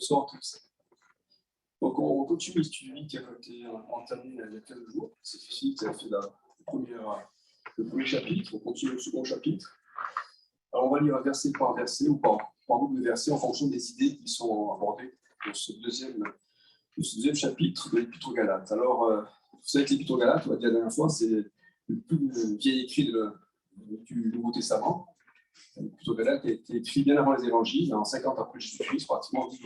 Bonsoir à tous. Donc, on continue l'étude qui a été entamé il y a 15 jours. C'est Philippe qui a fait le premier chapitre. On continue le second chapitre. Alors, on va lire verset par verset ou par groupe de versets en fonction des idées qui sont abordées dans ce deuxième chapitre de l'Épître aux Galates. Alors, vous savez que l'Épître aux Galates, on l'a dit la dernière fois, c'est le plus vieil écrit du Nouveau Testament. L'Épître aux Galates a été écrit bien avant les évangiles, en 50 après Jésus-Christ, pratiquement 10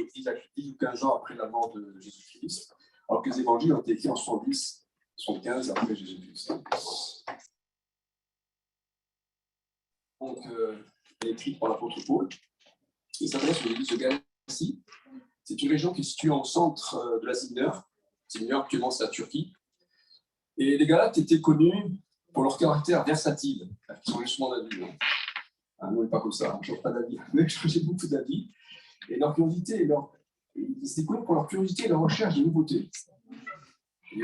ou 15 ans après la mort de Jésus-Christ, alors que les évangiles ont été écrits en 70, 75 après Jésus-Christ. Donc, elle est écrite par l'apôtre Paul. Il s'adresse aux églises de Galatie. C'est une région qui est située au centre de l'Asie mineure. C'est mineure, actuellement, c'est la Turquie. Et les Galates étaient connus pour leur caractère versatile. Ils sont justement d'avis. Nous, on n'est pas comme ça, on ne change pas d'avis. Mais j'ai beaucoup d'avis. Et leur curiosité, ils étaient connus pour leur curiosité et leur recherche de nouveautés. Et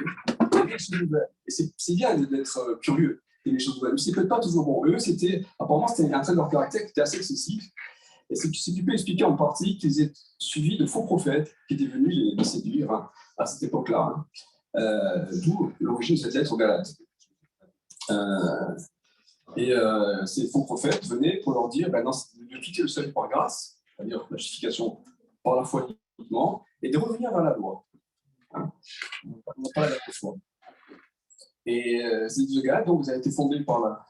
c'est bien d'être curieux et des choses nouvelles. Mais ce n'est peut-être pas toujours bon. Eux, apparemment, c'était un trait de leur caractère qui était assez excessif. Et c'est tu peux expliquer en partie qu'ils étaient suivis de faux prophètes qui étaient venus les séduire à cette époque-là. D'où l'origine de cette lettre aux Galates. Ces faux prophètes venaient pour leur dire de quitter le salut par grâce, c'est-à-dire la justification par la foi uniquement, et de revenir vers la loi. On n'a pas la foi. Et ces églises de Galates, donc, ont été fondées par la.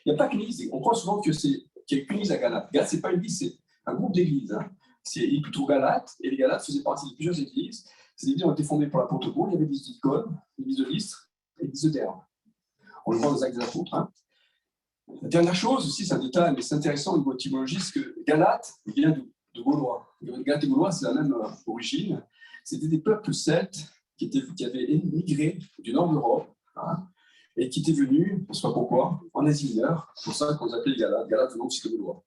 Il n'y a pas qu'une église. On croit souvent qu'il y a qu'une église à Galates. Galates, ce n'est pas une église, c'est un groupe d'églises. C'est l'Épître Galates, et les Galates faisaient partie de plusieurs églises. Ces églises ont été fondées par l'apôtre Paul. Il y avait l'église d'Icône, l'église de Lystre et l'église de Derbe. On le voit dans les Actes des Apôtres. La dernière chose aussi, c'est un détail, mais c'est intéressant au niveau étymologique, c'est que Galate vient de Gaulois. Galate et Gaulois, c'est la même origine. C'était des peuples celtes qui avaient émigré du nord de l'Europe et qui étaient venus, on ne sait pas pourquoi, en Asie mineure. C'est pour ça qu'on les appelait les Galates. Galates venant aussi de Gaulois.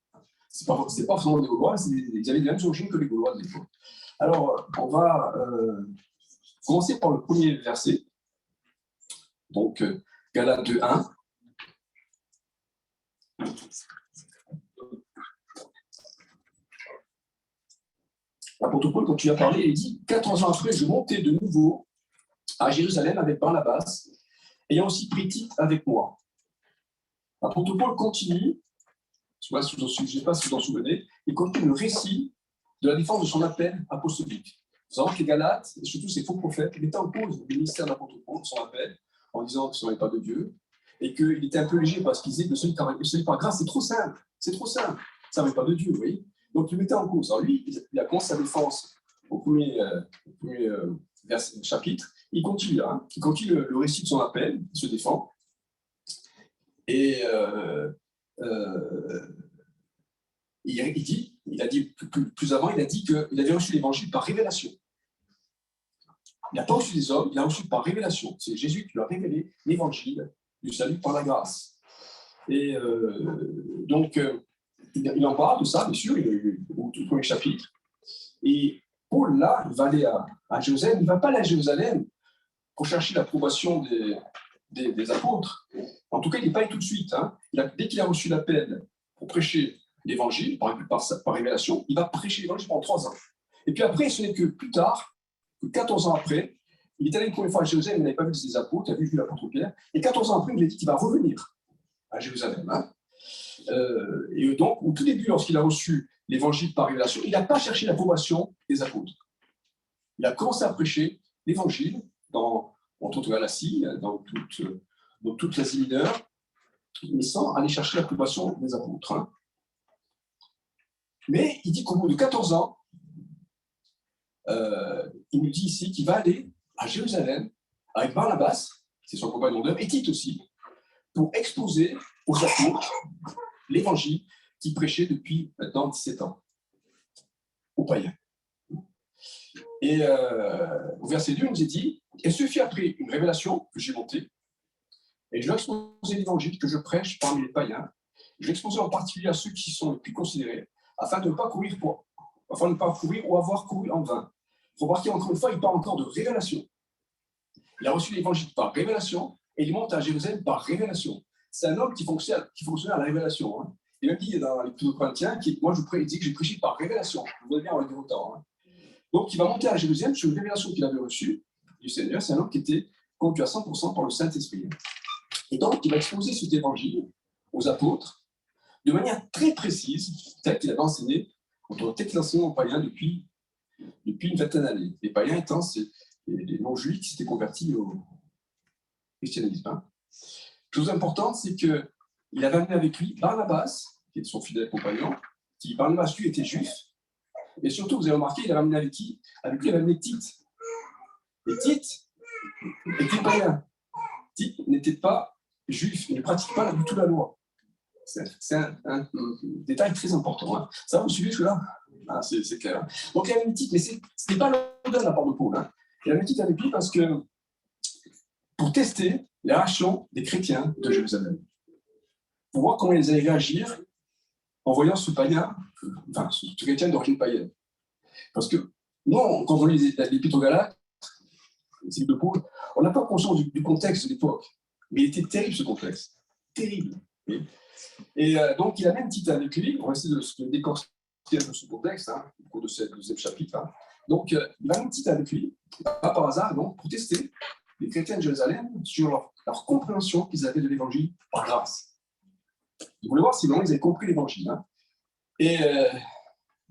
Ce n'est pas forcément des Gaulois, ils avaient les mêmes origines que les Gaulois de l'époque. Alors, on va commencer par le premier verset. Donc, Galates 2:1. L'apôtre Paul, quand tu as parlé, il dit 14 ans après, je montais de nouveau à Jérusalem avec Barnabas, ayant aussi pris Tite avec moi. L'apôtre Paul continue, je ne sais pas si vous en souvenez, il continue le récit de la défense de son appel apostolique. Vous savez que les Galates, et surtout ces faux prophètes, mettaient en cause le ministère de l'apôtre Paul, son appel, en disant qu'ils ne sont pas de Dieu, et qu'il était un peu léger parce qu'il disait que le salut par grâce, c'est trop simple, ça ne vient pas de Dieu, vous voyez. Donc, il mettait en cause. Alors, lui, il a commencé sa défense au premier chapitre. Il continue, il continue le récit de son appel, il se défend. Et il a dit plus avant, il a dit qu'il avait reçu l'évangile par révélation. Il n'a pas reçu des hommes, il a reçu par révélation. C'est Jésus qui lui a révélé l'évangile du salut par la grâce. Et donc, il en parle de ça, bien sûr, au tout premier chapitre. Et Paul, là, il va aller à Jérusalem. Il ne va pas aller à Jérusalem pour chercher l'approbation des apôtres. En tout cas, il n'est pas allé tout de suite. Dès qu'il a reçu l'appel pour prêcher l'évangile, par révélation, il va prêcher l'évangile pendant 3 ans. Et puis après, ce n'est que plus tard, que 14 ans après, il est allé une première fois à Jérusalem, il n'avait pas vu ses apôtres, il avait vu l'apôtre Pierre. Et 14 ans après, il a dit qu'il va revenir à Jérusalem. Et donc, au tout début, lorsqu'il a reçu l'évangile par révélation, il n'a pas cherché l'approbation des apôtres. Il a commencé à prêcher l'évangile entre autres Galatie, dans toute l'Asie mineure, mais sans aller chercher l'approbation des apôtres. Mais il dit qu'au bout de 14 ans, il nous dit ici qu'il va aller à Jérusalem avec Barnabas, c'est son compagnon d'œuvre, et Tite aussi, pour exposer aux apôtres l'évangile qu'il prêchait depuis maintenant 17 ans aux païens. Et au verset 2, il nous est dit « Et ce fut après une révélation que j'ai montée, et je vais exposer l'évangile que je prêche parmi les païens. Je vais exposer en particulier à ceux qui sont les plus considérés, afin de ne pas courir ou avoir couru en vain. » Remarquez encore une fois, il parle encore de révélation. Il a reçu l'évangile par révélation, et il monte à Jérusalem par révélation. C'est un homme qui fonctionne à la révélation. Il a même dit dans l'Épître aux Corinthiens, moi il dit que j'ai prêché par révélation. Je voudrais bien en dire autant. Donc, il va monter à Jérusalem sur une révélation qu'il avait reçue du Seigneur. C'est un homme qui était conduit à 100% par le Saint-Esprit. Et donc, il va exposer cet évangile aux apôtres de manière très précise, tel qu'il avait enseigné, tel qu'il enseignait aux païens depuis une vingtaine d'années. Les païens étant les non-juifs qui s'étaient convertis au christianisme. Chose importante, c'est qu'il avait amené avec lui Barnabas, qui était son fidèle compagnon, qui, Barnabas, lui, était juif. Et surtout, vous avez remarqué, il avait amené avec qui? Avec lui, il avait amené Tite. Et Tite était païen. Tite n'était pas juif, il ne pratique pas du tout la loi. C'est un détail très important. Hein. Ça, vous suivez celui-là? C'est clair. Donc, il y avait une Tite, mais ce n'était pas l'ordre de la part de Paul. Hein. Il y avait une Tite avec lui parce que pour tester les réactions des chrétiens de Jérusalem, pour voir comment ils allaient réagir en voyant ce païen, enfin, ce chrétien d'origine païenne. Parce que nous, quand on lit l'Épître aux Galates, les de Paul, on n'a pas conscience du contexte de l'époque. Mais il était terrible, ce contexte. Terrible. Et donc, il a même Tite avec lui. On va essayer de décortiquer un peu ce contexte, hein, au cours de ce deuxième chapitre. Hein. Donc, il a même Tite avec lui, pas par hasard, donc, pour tester les chrétiens de Jérusalem sur leur compréhension qu'ils avaient de l'évangile par grâce. Ils voulaient voir si vraiment ils avaient compris l'évangile. Hein. Et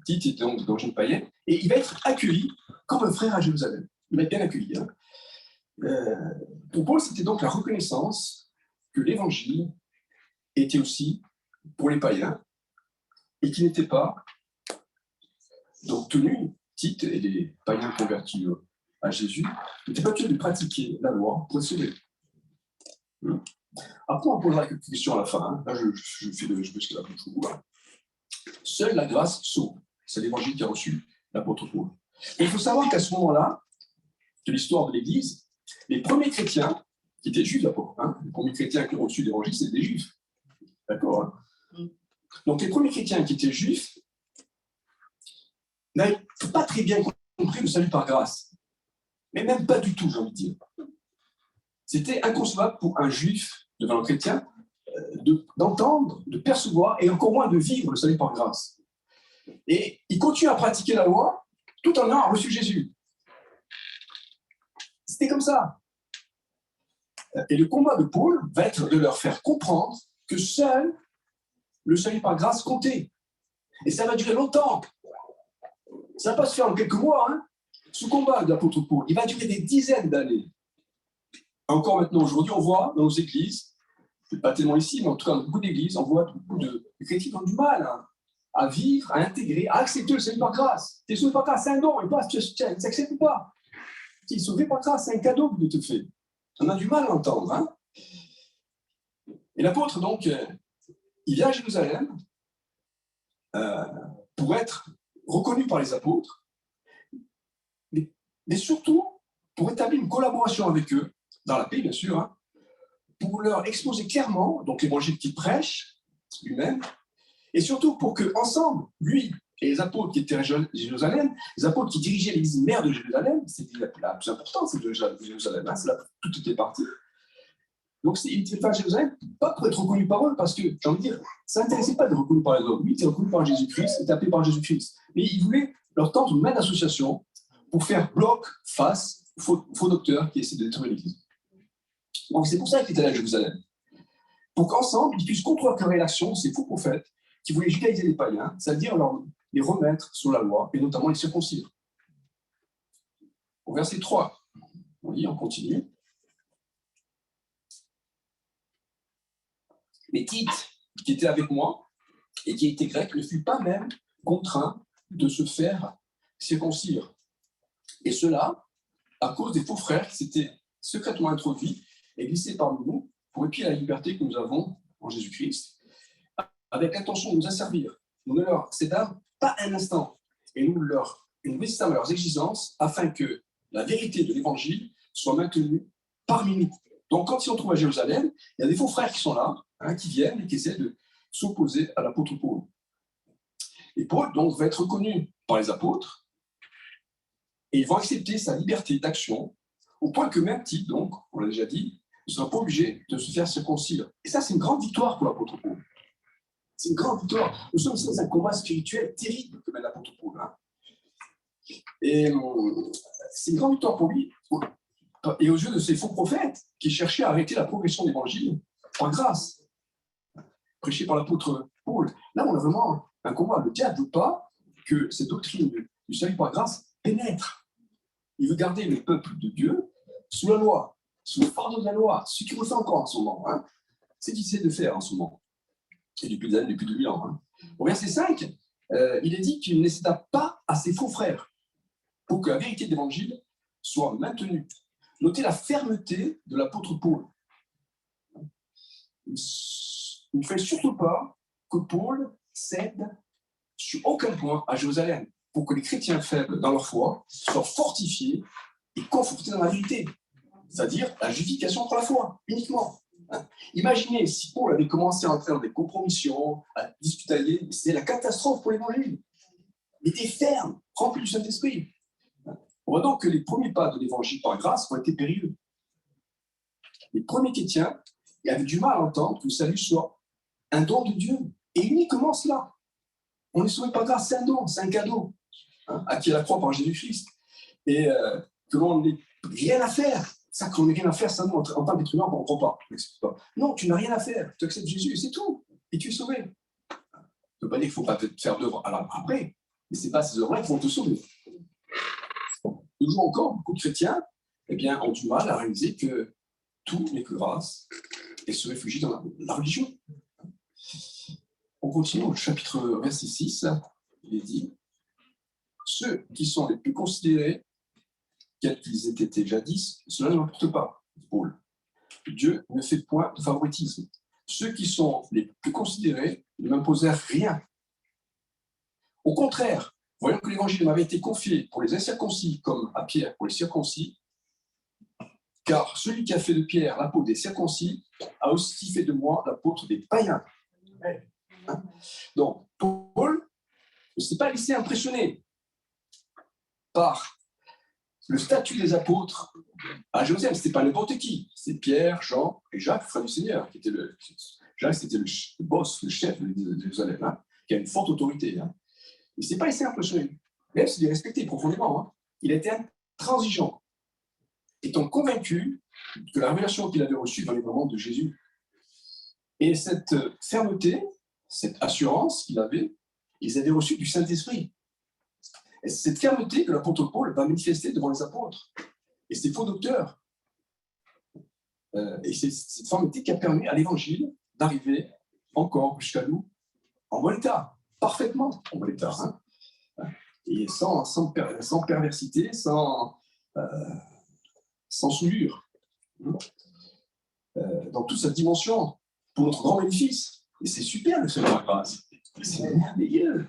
Tite était donc d'origine païenne, et il va être accueilli comme un frère à Jérusalem. Il va être bien accueilli. Hein. Pour Paul, c'était donc la reconnaissance que l'évangile était aussi pour les païens et qui n'était pas donc tenu, Tite et les païens convertis à Jésus, n'étaient pas tenus de pratiquer la loi pour être sauvés. Après, on posera quelques questions à la fin. Hein. Là, je fais ce que la bouche au bout. Seule la grâce sauve. C'est l'évangile qui a reçu l'apôtre Paul. Et il faut savoir qu'à ce moment-là, de l'histoire de l'Église, les premiers chrétiens, qui étaient juifs d'abord, hein, les premiers chrétiens qui ont reçu l'évangile, c'était des juifs. D'accord hein. Donc les premiers chrétiens qui étaient juifs n'avaient pas très bien compris le salut par grâce. Mais même pas du tout, j'ai envie de dire. C'était inconcevable pour un juif devant un chrétien d'entendre, de percevoir et encore moins de vivre le salut par grâce. Et ils continuent à pratiquer la loi tout en ayant reçu Jésus. C'était comme ça. Et le combat de Paul va être de leur faire comprendre que seul le salut par grâce comptait. Et ça va durer longtemps. Ça ne va pas se faire en quelques mois. Hein. Ce combat de l'apôtre Paul, il va durer des dizaines d'années. Encore maintenant, aujourd'hui, on voit dans nos églises, peut-être pas tellement ici, mais en tout cas dans beaucoup d'églises, on voit beaucoup de chrétiens qui ont du mal à vivre, à intégrer, à accepter le salut par grâce. Tu es sauvé par grâce, c'est un don, et pas, tu n'acceptes pas. Tu es sauvé par grâce, c'est un cadeau que Dieu te fait. On a du mal à l'entendre. Hein. Et l'apôtre, donc, il vient à Jérusalem pour être reconnu par les apôtres, mais surtout pour établir une collaboration avec eux, dans la paix, bien sûr, hein, pour leur exposer clairement donc l'évangile qu'il prêche lui-même, et surtout pour qu'ensemble, lui et les apôtres qui étaient à Jérusalem, les apôtres qui dirigeaient l'église mère de Jérusalem, c'était la plus importante, c'est de Jérusalem, hein, c'est là où tout était parti. Donc, il était fait à Jérusalem, pas pour être reconnu par eux, parce que, j'ai envie de dire, ça n'intéressait pas d'être reconnu par les hommes. Lui, il était reconnu par Jésus-Christ, il était appelé par Jésus-Christ. Mais il voulait leur tendre une main d'association pour faire bloc face aux faux docteurs qui essaient de détruire l'église. Donc, c'est pour ça qu'il était allé à Jérusalem. Pour qu'ensemble, ils puissent contrecarrer l'action de ces faux prophètes qui voulaient judaïser les païens, c'est-à-dire les remettre sur la loi, et notamment les circoncire. Au verset 3, on lit, on continue. Mais Tite, qui était avec moi et qui était grec, ne fut pas même contraint de se faire circoncire. Et cela, à cause des faux frères qui s'étaient secrètement introduits et glissés parmi nous pour épier la liberté que nous avons en Jésus-Christ, avec l'intention de nous asservir. Nous ne leur cédâmes pas un instant et nous résistâmes à leurs exigences afin que la vérité de l'Évangile soit maintenue parmi nous. Donc, quand ils se retrouvent à Jérusalem, il y a des faux frères qui sont là, hein, qui viennent et qui essaient de s'opposer à l'apôtre Paul. Et Paul, donc, va être reconnu par les apôtres et ils vont accepter sa liberté d'action au point que même Tite, donc, on l'a déjà dit, ne sera pas obligé de se faire circoncire. Et ça, c'est une grande victoire pour l'apôtre Paul. C'est une grande victoire. Nous sommes dans un combat spirituel terrible que mène l'apôtre Paul. Hein. Et c'est une grande victoire pour lui et aux yeux de ces faux prophètes qui cherchaient à arrêter la progression de l'évangile par grâce, prêché par l'apôtre Paul. Là, on a vraiment un combat. Le diable ne veut pas que cette doctrine du salut par grâce pénètre. Il veut garder le peuple de Dieu sous la loi, sous le fardeau de la loi, ce qu'il refait encore en ce moment. Hein. C'est ce qu'il essaie de faire en ce moment. Et depuis des années, depuis 2000 ans. Hein. Au verset 5, il est dit qu'il n'hésita pas à ses faux frères pour que la vérité de l'évangile soit maintenue. Notez la fermeté de l'apôtre Paul. Il ne fallait surtout pas que Paul cède sur aucun point à Jérusalem pour que les chrétiens faibles dans leur foi soient fortifiés et confortés dans la vérité, c'est-à-dire la justification par la foi, uniquement. Imaginez si Paul avait commencé à entrer dans des compromissions, à discuter, c'est la catastrophe pour l'évangile. Il était ferme, rempli du Saint-Esprit. On voit donc que les premiers pas de l'évangile par grâce ont été périlleux. Les premiers chrétiens avaient du mal à entendre que le salut soit un don de Dieu, et uniquement cela. On est sauvé par grâce, c'est un don, c'est un cadeau, acquis à la croix par Jésus-Christ, et que l'on n'ait rien à faire. Ça, qu'on n'ait rien à faire, ça, nous, en tant qu'être humain, on ne comprend pas. Non, tu n'as rien à faire, tu acceptes Jésus, et c'est tout, et tu es sauvé. Ça ne veut pas dire qu'il ne faut pas faire d'œuvres après, mais ce n'est pas ces œuvres-là qui vont te sauver. Toujours encore, beaucoup de chrétiens ont du mal à réaliser que tout n'est que grâce et se réfugient dans la religion. On continue au chapitre verset 6, il est dit « Ceux qui sont les plus considérés, quels qu'ils aient été jadis, cela ne m'importe pas, Paul. Dieu ne fait point de favoritisme. Ceux qui sont les plus considérés ne m'imposèrent rien. Au contraire, voyant que l'évangile m'avait été confié pour les incirconcis comme à Pierre pour les circoncis, car celui qui a fait de Pierre l'apôtre des circoncis a aussi fait de moi l'apôtre des païens. » Donc, Paul ne s'est pas laissé impressionner par le statut des apôtres à Jérusalem. Ce n'était pas n'importe qui. C'est Pierre, Jean et Jacques, frère du Seigneur, qui était Jacques, c'était le boss, le chef de Jérusalem, qui a une forte autorité. Il ne s'est pas laissé impressionner. Même s'il est respecté profondément, il était intransigeant, étant convaincu que la révélation qu'il avait reçue dans les moments de Jésus. Et cette fermeté, cette assurance qu'il avait, ils avaient reçu du Saint-Esprit. Et c'est cette fermeté que l'apôtre Paul va manifester devant les apôtres et ces faux docteurs. Et c'est cette fermeté qui a permis à l'Évangile d'arriver encore jusqu'à nous en bon état, parfaitement en bon état. Et sans perversité, sans souillure. Dans toute sa dimension, pour notre grand bénéfice. Et c'est super le Seigneur grâce. C'est merveilleux.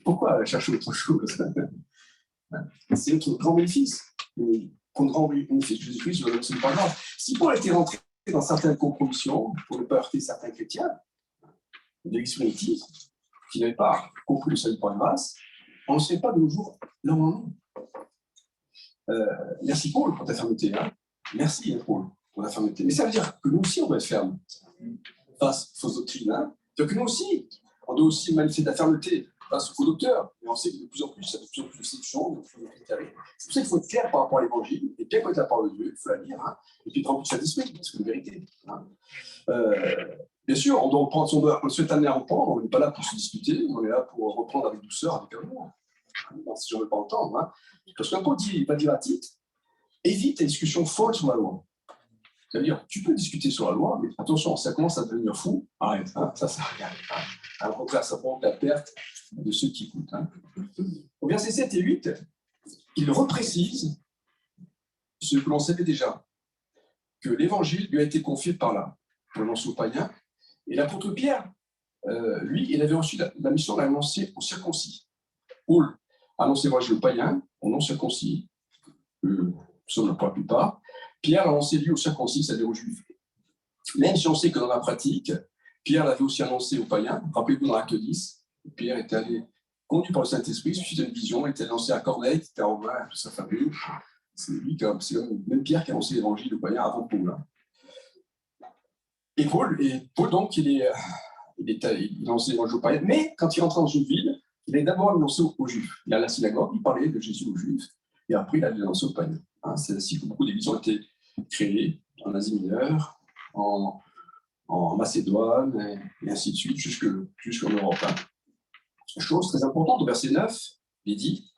Pourquoi chercher autre chose? C'est notre grand bénéfice. Pour le grand bénéfice de Jésus-Christ, c'est pas grave. Si Paul était rentré dans certaines compromissions, pour ne pas heurter certains chrétiens de l'Église primitive, qui n'avaient pas compris le salut par grâce, on ne serait pas de nos jours là où on est. Merci Paul pour ta fermeté. Merci Paul pour ta fermeté. Mais ça veut dire que nous aussi, on doit être ferme face aux fausses doctrines. C'est-à-dire que nous aussi, on doit aussi manifester de la fermeté face aux faux docteurs. Et on sait que de plus en plus, ça fait de plus en plus de séduction, de plus en plus de carré. C'est pour ça qu'il faut être clair par rapport à l'évangile, et bien connaître la parole de Dieu, il faut la lire, et puis prendre tout Saint-Esprit, parce que c'est la vérité. Bien sûr, on doit reprendre son doigt, on souhaite amener à reprendre, on n'est pas là pour se disputer, on est là pour reprendre avec douceur, avec amour. Si je ne veux pas entendre. Parce qu'un Paul il va dire à Tite, évite les discussions folles sur la loi. C'est-à-dire, tu peux discuter sur la loi, mais attention, ça commence à devenir fou, arrête, ça sert à rien. Au contraire, ça provoque la perte de ceux qui écoutent. Au verset 7 et 8, il reprécise ce que l'on savait déjà, que l'évangile lui a été confié par là, pour l'annoncer aux païens, et l'apôtre Pierre, lui, il avait reçu la mission d'annoncer aux circoncis. Paul annonçait l'évangile aux païens, aux non-circoncis, pour la plupart. Pierre l'a annoncé lui aux circoncis, c'est-à-dire aux juifs. Même si on sait que dans la pratique, Pierre l'avait aussi annoncé aux païens. Rappelez-vous dans l'acte 10, Pierre était allé, conduit par le Saint-Esprit, suite à une vision, il était annoncé à Corneille, qui était à Romain, toute sa famille. C'est lui, c'est même Pierre qui a annoncé l'évangile aux païens avant Paul. Et Paul donc, il a annoncé l'évangile aux païens, mais quand il rentre dans une ville, il a d'abord annoncé aux Juifs. Il a la synagogue, il parlait de Jésus aux Juifs, et après, il a annoncé aux païens. Hein, c'est ainsi que beaucoup d'églises ont été créées en Asie mineure, en Macédoine, et ainsi de suite, jusqu'en Europe. Hein. Chose très importante, au verset 9, il dit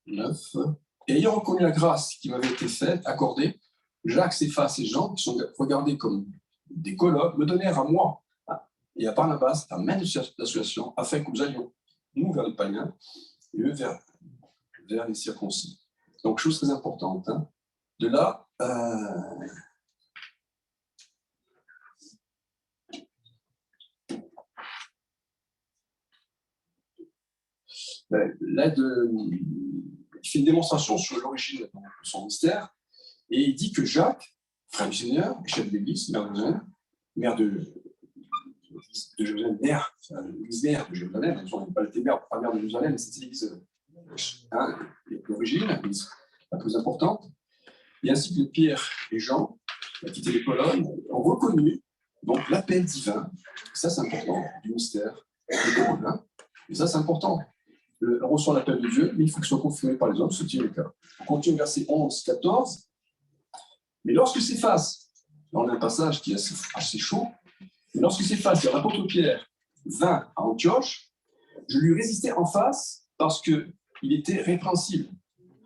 « Et ayant reconnu la grâce qui m'avait été faite, accordée, Jacques, Céphas et Jean, qui sont regardés comme des collègues, me donnèrent à moi et à Barnabas la main de l'association, afin que nous allions, nous, vers les païens, et eux, vers les circoncis. » Donc, chose très importante. Hein. De là, il fait une démonstration sur l'origine de son mystère, et il dit que Jacques, frère du Seigneur, chef de l'Église, mère de Jérusalem, l'église mère de Jérusalem, on n'est pas la mère de Jérusalem, mais c'est l'église d'origine, l'église la plus importante, et ainsi que Pierre et Jean, qui a quitté les colonnes, ont reconnu donc l'appel divin, ça c'est important, du mystère, et ça c'est important. On reçoit l'appel de Dieu, mais il faut qu'il soit confirmé par les hommes, ce qui est le cas. On continue verset 11, 14. Mais lorsque Céphas, là on a un passage qui est assez chaud, mais lorsque Céphas, l'apôtre Pierre, vint à Antioche, je lui résistais en face parce qu'il était répréhensible.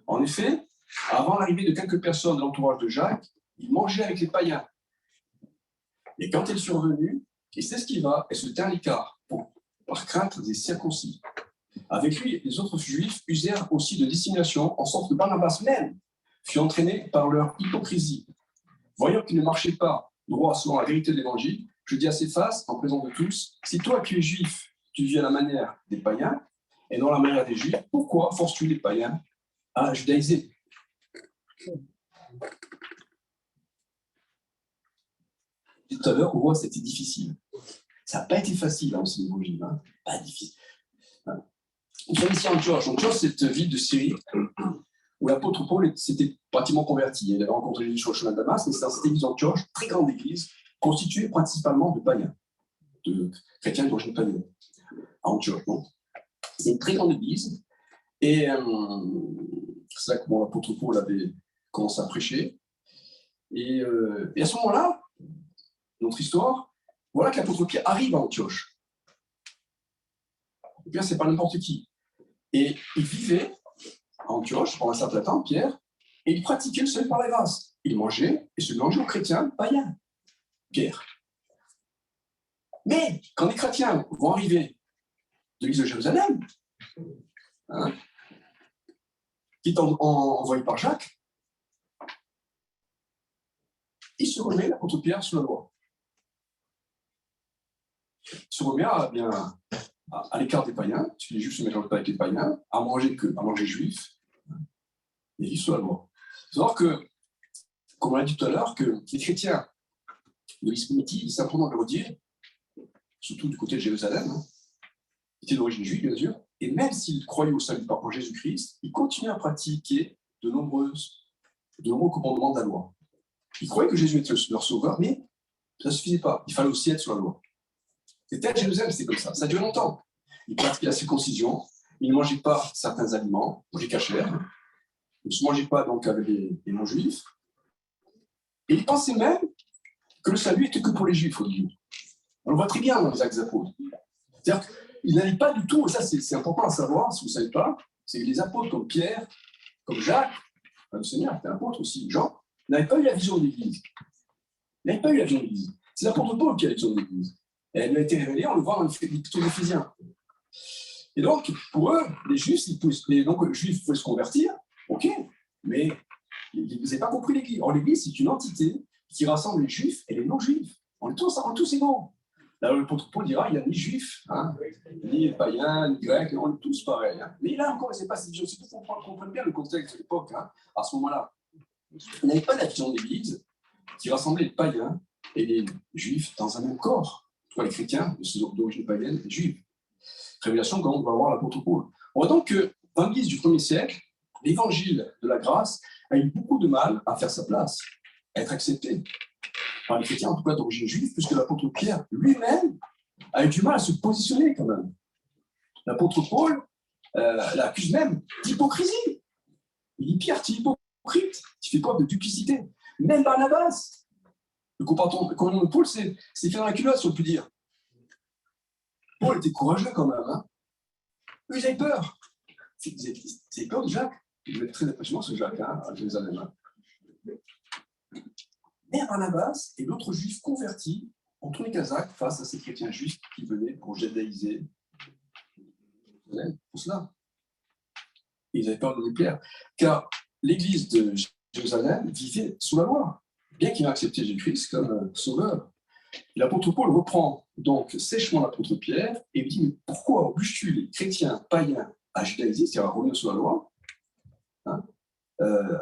En effet, avant l'arrivée de quelques personnes de l'entourage de Jacques, il mangeait avec les païens. Et quand il est survenu, il s'esquiva et se tint à l'écart, par crainte des circoncis. Avec lui, les autres juifs usèrent aussi de dissimulation, en sorte que Barnabas même fut entraîné par leur hypocrisie. Voyant qu'il ne marchait pas droit selon la vérité de l'évangile, je dis à Céphas, en présence de tous, si toi qui es juif, tu vis à la manière des païens et non à la manière des juifs, pourquoi forces-tu les païens à judaïser? Et tout à l'heure, on voit que c'était difficile. Ça n'a pas été facile, hein, c'est l'évangile, hein. Pas difficile. Nous sommes ici en Antioche. Antioche, c'est cette ville de Syrie où l'apôtre Paul s'était pratiquement converti. Il avait rencontré Jésus sur le chemin de Damas, mais c'est dans cette église d'Antioche, très grande église, constituée principalement de païens, de chrétiens d'origine païenne, à Antioche. C'est une très grande église, et c'est là que l'apôtre Paul avait commencé à prêcher. Et à ce moment-là, notre histoire, voilà que l'apôtre Pierre arrive à Antioche. Et Pierre, c'est pas n'importe qui. Et il vivait à Antioche pendant un certain temps, Pierre, et il pratiquait le salut par la grâce. Il mangeait et se mélangeait aux chrétiens païens, Pierre. Mais quand les chrétiens vont arriver de l'église de Jérusalem, hein, qui est envoyé par Jacques, il se remet, l'apôtre Pierre, sous la loi. Il se remet à l'écart des païens, si les juifs se mélangent pas avec les païens, à manger juif, et il sous la loi. Il faut savoir que, comme on l'a dit tout à l'heure, que les chrétiens de l'Ismaïtie, c'est important de le redire, surtout du côté de Jérusalem, hein, étaient d'origine juive, bien sûr, et même s'ils croyaient au salut par Jésus-Christ, ils continuaient à pratiquer de nombreux commandements de la loi. Ils croyaient que Jésus était leur sauveur, mais ça ne suffisait pas. Il fallait aussi être sur la loi. C'était à Jérusalem, c'était comme ça. Ça a duré longtemps. Ils pratiquaient la circoncision, ils ne mangeaient pas certains aliments, ils mangeaient cachère, ils ne se mangeaient pas donc avec les non-juifs. Et ils pensaient même que le salut était que pour les juifs au début. On le voit très bien dans les actes des apôtres. C'est-à-dire qu'ils n'allaient pas du tout, et ça c'est important à savoir, si vous ne savez pas, c'est que les apôtres comme Pierre, comme Jacques, le Seigneur était un apôtre aussi, Jean, n'avaient pas eu la vision de l'Église. Ils n'avaient pas eu la vision de l'Église. C'est l'apôtre Paul qui a la vision de l'Église. Et elle lui a été révélée, on le voit dans l'Épître aux Éphésiens. Et donc, pour eux, les Juifs, les Juifs pouvaient se convertir, ok, mais ils n'avaient pas compris l'Église. Or, l'Église, c'est une entité qui rassemble les Juifs et les non-Juifs. On est tous égaux. Là, l'apôtre Paul dira, il n'y a ni Juifs, hein, ni païens, ni Grecs, on est tous pareils. Hein. Mais là encore, ce n'est pas cette vision. C'est pour qu'on comprenne bien le contexte de l'époque, hein, à ce moment-là. Il n'y avait pas la vision de l'Église qui rassemblait les païens et les Juifs dans un même corps. Soit les chrétiens d'origine païenne et juive. Révélation, comme on va voir l'apôtre Paul. On voit donc que dans l'Église du 1er siècle, l'évangile de la grâce a eu beaucoup de mal à faire sa place, à être accepté. par les chrétiens, en tout cas d'origine juive, puisque l'apôtre Pierre lui-même a eu du mal à se positionner quand même. L'apôtre Paul l'accuse même d'hypocrisie. Il dit, Pierre, tu es hypocrite, tu fais preuve de duplicité. Même Barnabas, le compagnon de Paul, c'est fait dans la culotte, si on peut dire. Paul était courageux quand même. Hein. Eux, ils avaient peur. C'est peur de Jacques. Il devait être très impressionnant, ce Jacques, hein, à Jérusalem. Hein. Mais Barnabas et l'autre juif converti ont tourné Kazakh face à ces chrétiens juifs qui venaient pour judaïser. Pour cela. Ils avaient peur de déplaire. Car l'église de Jérusalem vivait sous la loi, bien qu'ils aient accepté Jésus-Christ comme sauveur. Et l'apôtre Paul reprend donc sèchement l'apôtre Pierre et lui dit, mais pourquoi obliges-tu les chrétiens païens à judaïser, c'est-à-dire à revenir sous la loi, hein,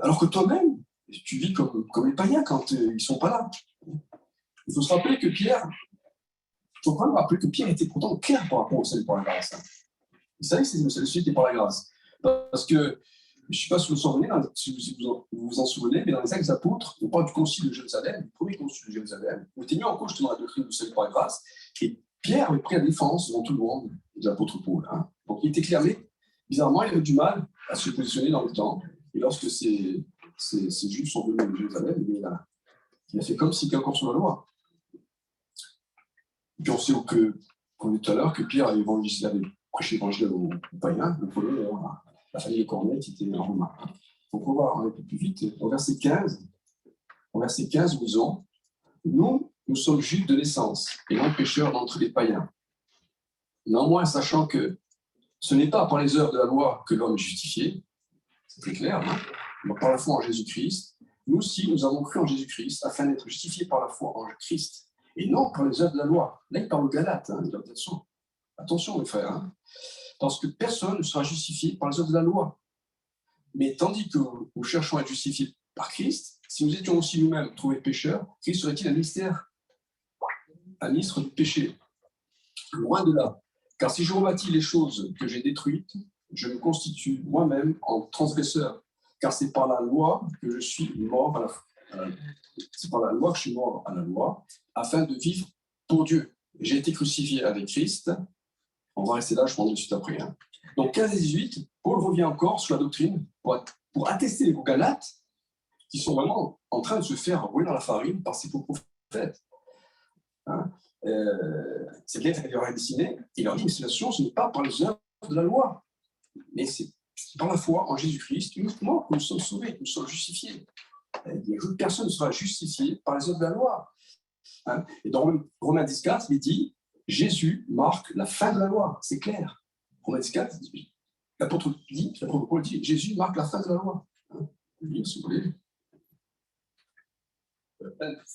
alors que toi-même, tu vis comme les païens quand ils ne sont pas là. Il faut se rappeler que Pierre, il faut quand même rappeler que Pierre était pourtant clair par rapport au salut par la grâce. Hein. Il savait que le salut était par la grâce. Parce que, je ne sais pas si vous vous en souvenez, mais dans les Actes des Apôtres, on parle du concile de Jérusalem, du premier concile de Jérusalem, où était mis en cause justement la doctrine du salut par la grâce, et Pierre avait pris la défense devant tout le monde de l'apôtre Paul. Hein. Donc il était clair, mais bizarrement, il avait du mal à se positionner dans le temps. Et lorsque ces Juifs sont venus de Jérusalem, il a fait comme s'il était encore sur la loi. Et puis on sait qu'on dit tout à l'heure que Pierre avait prêché l'évangile aux païens, le premier, la famille de Corneille qui était en Romain. Donc on va voir un peu plus vite. Au verset 15, où ils ont nous sommes juifs de naissance et non pécheurs d'entre les païens. Néanmoins, sachant que ce n'est pas par les œuvres de la loi que l'homme est justifié, c'est très clair, hein, mais par la foi en Jésus-Christ, nous aussi, nous avons cru en Jésus-Christ afin d'être justifiés par la foi en Christ et non par les œuvres de la loi. Là, il parle aux Galates, hein, attention mes frères, hein, parce que personne ne sera justifié par les œuvres de la loi. Mais tandis que nous cherchons à être justifiés par Christ, si nous étions aussi nous-mêmes trouvés pécheurs, Christ serait-il un ministre du péché? Loin de là. Car si je rebâtis les choses que j'ai détruites, je me constitue moi-même en transgresseur. Car c'est par la loi que je suis mort à la loi, afin de vivre pour Dieu. J'ai été crucifié avec Christ. On va rester là, je prends de suite après. Hein. Donc 15 et 18, Paul revient encore sur la doctrine pour attester les Galates qui sont vraiment en train de se faire rouler dans la farine par ces faux prophètes. Hein. C'est bien qu'il leur a dessiné. Il leur dit, mais ce n'est pas par les œuvres de la loi, mais c'est par la foi en Jésus-Christ, uniquement que nous sommes sauvés, que nous sommes justifiés. Personne ne sera justifié par les œuvres de la loi. Hein. Et dans Romains 10,4, il dit, Jésus marque la fin de la loi. C'est clair. Romains 10,4, l'apôtre Paul dit, Jésus marque la fin de la loi. Hein. Lire, si vous voulez.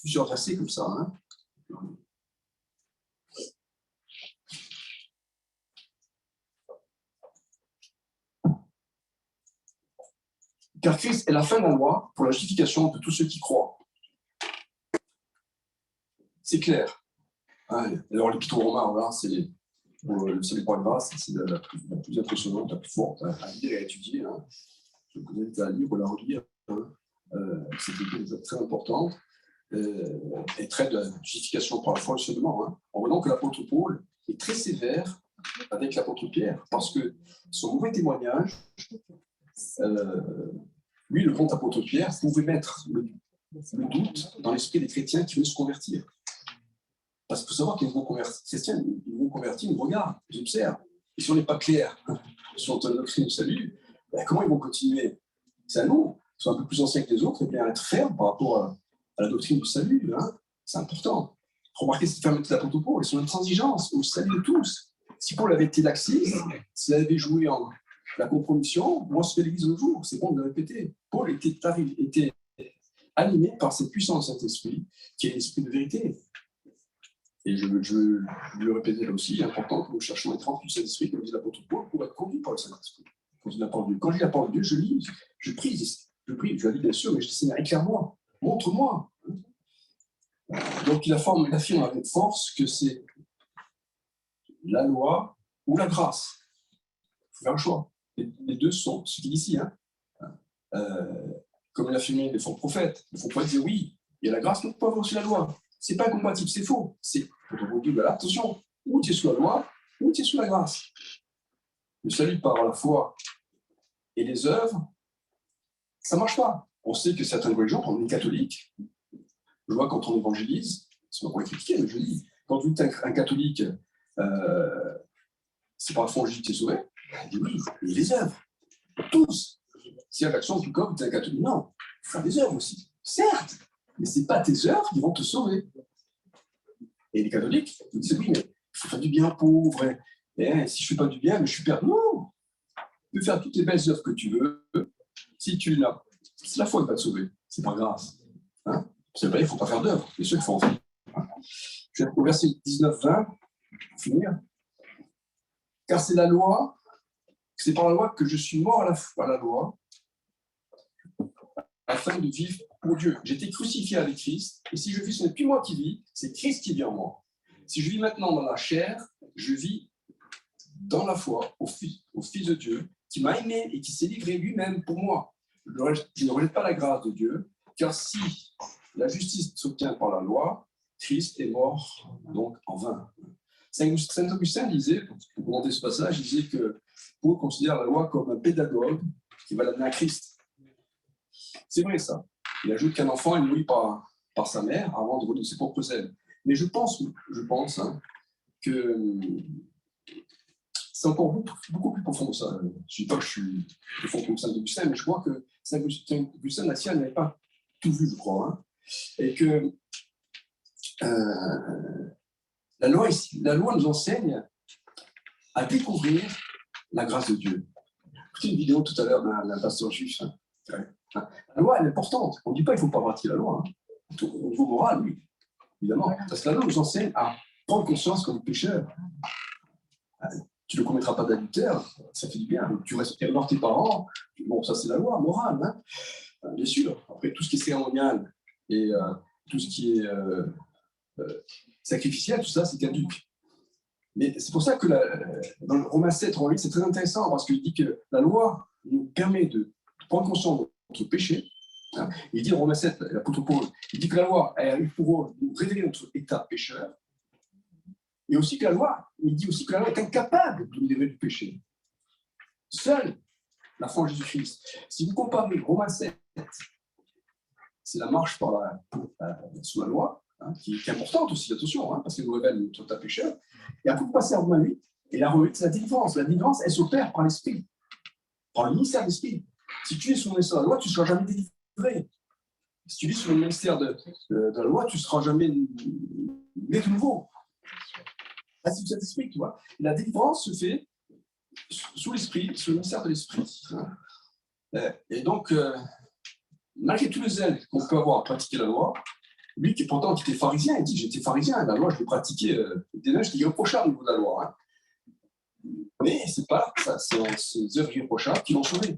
Plusieurs versets comme ça. Hein. Car Christ est la fin de la loi pour la justification de tous ceux qui croient. C'est clair. Hein. Alors, l'épître aux Romains, voilà, c'est le salut par grâce, c'est la plus impressionnante, la plus forte à lire et à étudier. Hein. Je vous invite à lire ou à la relire. Hein. C'est une chose très importante et traite de la justification par la foi seulement. Hein. En voyant que l'apôtre Paul est très sévère avec l'apôtre Pierre, parce que son mauvais témoignage, lui, le grand apôtre Pierre, pouvait mettre le doute dans l'esprit des chrétiens qui veulent se convertir. Parce qu'il faut savoir que les nouveaux chrétiens, les nouveaux convertis nous regardent, ils observent. Et si on n'est pas clair sur notre doctrine du salut, ben comment ils vont continuer? C'est à nous, qui sont un peu plus anciens que les autres, et bien être fermes par rapport à la doctrine du salut. Hein. C'est important. Remarquez cette fermeté de l'apôtre Paul et son intransigeance au salut de tous. Si Paul avait été laxiste, s'il avait joué en la compromission, moi, ce que l'Église de nos jours, c'est bon de le répéter. Paul était animé par cette puissance de Saint-Esprit, qui est l'esprit de vérité. Et je le répéter là aussi, il est important que nous cherchions à être remplis du Saint-Esprit, comme dit l'apôtre Paul, pour être conduit par le Saint-Esprit. Quand je lis la parole de Dieu, je lis, je prie, je la lis bien sûr, mais je dis Seigneur, éclaire-moi, montre-moi. Donc il affirme avec force que c'est la loi ou la grâce. Il faut faire un choix. Les deux sont ce qu'il dit ici. Hein. Comme l'a affirmé les faux prophètes. Les faux prophètes disaient oui, il y a la grâce, mais on peut avoir aussi la loi. c'est pas incompatible, c'est faux. C'est, on dit, voilà, attention, ou tu es sous la loi, ou tu es sous la grâce. Le salut par la foi et les œuvres, ça ne marche pas. On sait que certaines religions, quand on est catholique, je vois quand on évangélise, c'est pas pour les critiquer, mais je dis, quand vous êtes un catholique, c'est par la foi que tu es sauvé, il dit oui, et les œuvres, tous. Si à l'action du corps, tu es un catholique, non, il faut faire des œuvres aussi. Certes, mais ce n'est pas tes œuvres qui vont te sauver. Et les catholiques, ils disent oui, mais il faut faire du bien aux pauvres. Et si je ne fais pas du bien, mais je suis perdu. Non, tu peux faire toutes les belles œuvres que tu veux. Si tu l'as, c'est la foi qui va te sauver. C'est par grâce. Hein, c'est vrai, il ne faut pas faire d'œuvres. Bien sûr qu'il faut en faire. Je vais au verset 19-20, pour finir. Car c'est la loi, c'est par la loi que je suis mort à la loi, afin de vivre pour Dieu. J'ai été crucifié avec Christ, et si je vis, ce n'est plus moi qui vis, c'est Christ qui vit en moi. Si je vis maintenant dans la chair, je vis dans la foi au Fils de Dieu, qui m'a aimé et qui s'est livré lui-même pour moi. Je ne rejette pas la grâce de Dieu, car si la justice s'obtient par la loi, Christ est mort donc en vain. Saint Augustin disait, pour commenter ce passage, il disait que Paul considère la loi comme un pédagogue qui va l'amener à Christ. C'est vrai ça. Il ajoute qu'un enfant est nourri par sa mère avant de redonner ses propres ailes. Mais je pense que c'est encore beaucoup plus profond que ça. Je ne dis pas que je suis profond comme Saint Augustin, mais je crois que Saint Augustin n'avait pas tout vu, je crois. Hein. Et que la loi nous enseigne à découvrir la grâce de Dieu. J'ai une vidéo tout à l'heure d'un pasteur juif. Hein. Ouais. La loi, elle est importante. On ne dit pas qu'il ne faut pas pratiquer la loi. Hein. Au niveau moral, oui, évidemment. Parce que la loi nous enseigne à prendre conscience comme pécheur. Tu ne commettras pas d'adultère, ça fait du bien. Tu respectes tes parents, bon, ça c'est la loi morale, hein. Bien sûr. Après, tout ce qui est cérémonial et tout ce qui est sacrificiel, tout ça, c'est caduque. Mais c'est pour ça que dans le Romains 7, Romains 8, c'est très intéressant parce qu'il dit que la loi nous permet de prendre conscience de notre péché. Hein. Il dit dans Romains 7, l'apôtre Paul, il dit que la loi a eu pour nous révéler notre état pécheur. Et aussi que la loi, il dit aussi que la loi est incapable de nous délivrer du péché. Seule la foi en Jésus-Christ. Si vous comparez Romains 7, c'est la marche sous la loi, hein, qui est importante aussi, attention, hein, parce qu'elle nous révèle notre état pécheur. Et après, vous passez à Romains 8, et la Romains 8, c'est la délivrance. La délivrance, elle s'opère par l'Esprit, par le ministère de l'Esprit. Si tu es sous le ministère de la loi, tu ne seras jamais délivré. Si tu vis sous le ministère de la loi, tu ne seras jamais né de nouveau. Ah, c'est cet esprit, tu vois. La délivrance se fait sous l'esprit, sous le ministère de l'esprit. Et donc, malgré tous les ailes qu'on peut avoir à pratiquer la loi, lui qui pourtant était pharisien, il dit j'étais pharisien, la loi je l'ai pratiquée, j'étais irréprochable au niveau de la loi. Hein. Mais c'est pas ça, c'est ces œuvres irréprochables qui l'ont sauvé.